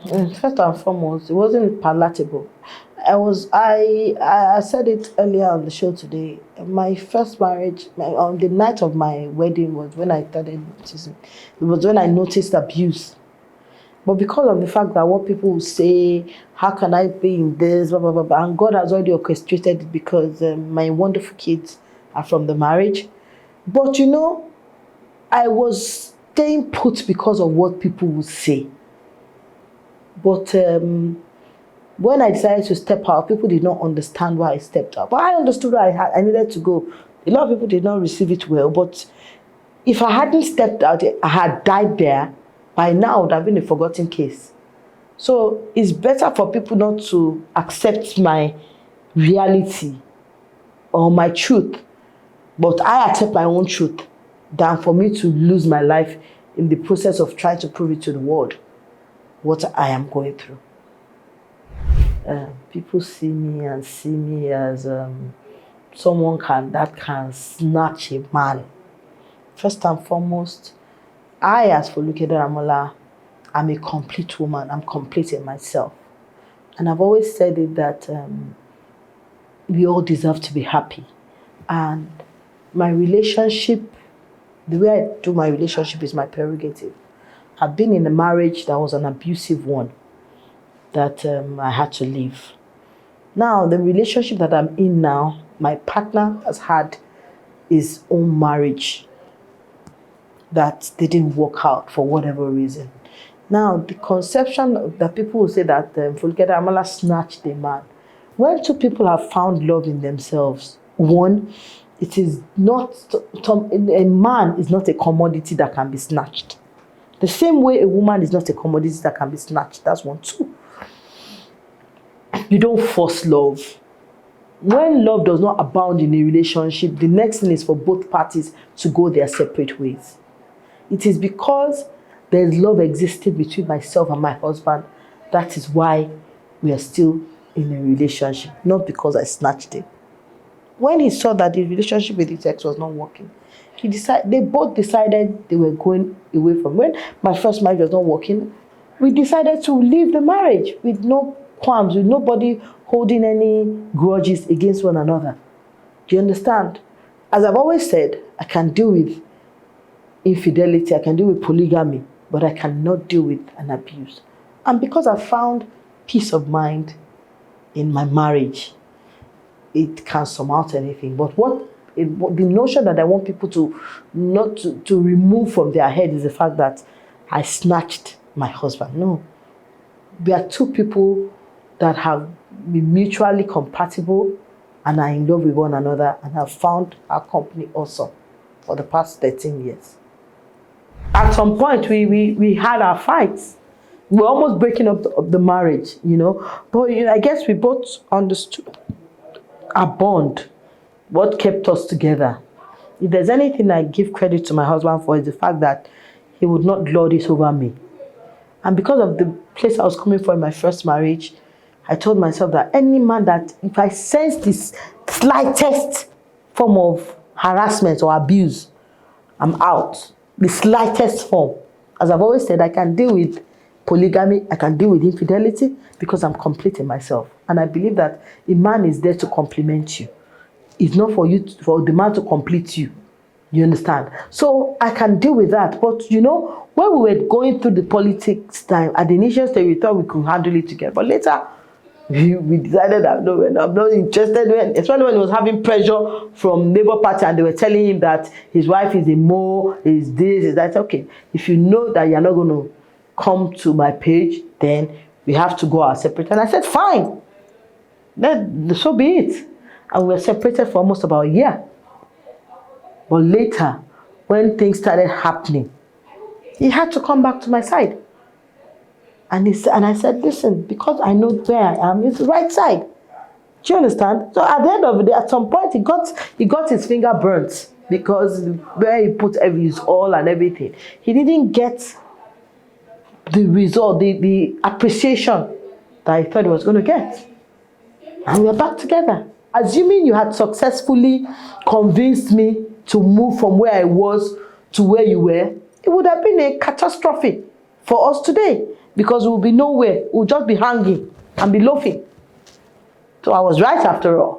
First and foremost, it wasn't palatable. I said it earlier on the show today. My first marriage, on the night of my wedding, was when I started noticing. It was when I noticed abuse. But because of the fact that what people will say, how can I be in this, blah, blah, blah, blah, and God has already orchestrated it because my wonderful kids are from the marriage. But I was staying put because of what people would say. But when I decided to step out, people did not understand why I stepped out. But I understood why I needed to go. A lot of people did not receive it well. But if I hadn't stepped out, I had died there, by now it would have been a forgotten case. So it's better for people not to accept my reality or my truth, but I accept my own truth, than for me to lose my life in the process of trying to prove it to the world what I am going through. People see me as someone that can snatch a man. First and foremost, I, as Foluke Daramola, I'm a complete woman. I'm complete in myself. And I've always said it that we all deserve to be happy. And my relationship, the way I do my relationship is my prerogative. I've been in a marriage that was an abusive one that I had to leave. Now, the relationship that I'm in now, my partner has had his own marriage that didn't work out for whatever reason. Now, the conception that people will say that Foluke Daramola snatched a man. When two people have found love in themselves, one, it is not, a man is not a commodity that can be snatched. The same way a woman is not a commodity that can be snatched. That's one. Two, you don't force love. When love does not abound in a relationship, the next thing is for both parties to go their separate ways. It is because there's love existing between myself and my husband. That is why we are still in a relationship, not because I snatched him. When he saw that the relationship with his ex was not working, they both decided they were going away from. When my first marriage was not working, we decided to leave the marriage with no qualms, with nobody holding any grudges against one another. Do you understand? As I've always said, I can deal with infidelity, I can deal with polygamy, but I cannot deal with an abuse. And because I found peace of mind in my marriage, it can surmount anything. But the notion that I want people to not to remove from their head is the fact that I snatched my husband. No. We are two people that have been mutually compatible and are in love with one another and have found our company awesome for the past 13 years. At some point, we had our fights. We were almost breaking up the marriage, But I guess we both understood our bond, what kept us together. If there's anything I give credit to my husband for, is the fact that he would not lord it over me. And because of the place I was coming from in my first marriage, I told myself that any man that, if I sense this slightest form of harassment or abuse, I'm out. The slightest form. As I've always said, I can deal with polygamy, I can deal with infidelity because I'm complete in myself. And I believe that a man is there to complement you. It's not for the man to complete you. You understand? So I can deal with that. But when we were going through the politics time, at the initial stage, we thought we could handle it together. But later, we decided that no, I'm not interested. Especially when he was having pressure from Labour Party and they were telling him that his wife is a Mo, is this, is that. Okay, if you know that you're not going to come to my page, then we have to go our separate. And I said, fine. Then so be it. And we were separated for almost about a year. But later, when things started happening, he had to come back to my side. And I said, listen, because I know where I am, it's the right side. Do you understand? So at the end of the day, at some point, he got his finger burnt because where he put his all and everything, he didn't get the result, the appreciation that I thought he was going to get. And we're back together. Assuming you had successfully convinced me to move from where I was to where you were, it would have been a catastrophe for us today, because we'll be nowhere. We'll just be hanging and be loafing. So I was right after all.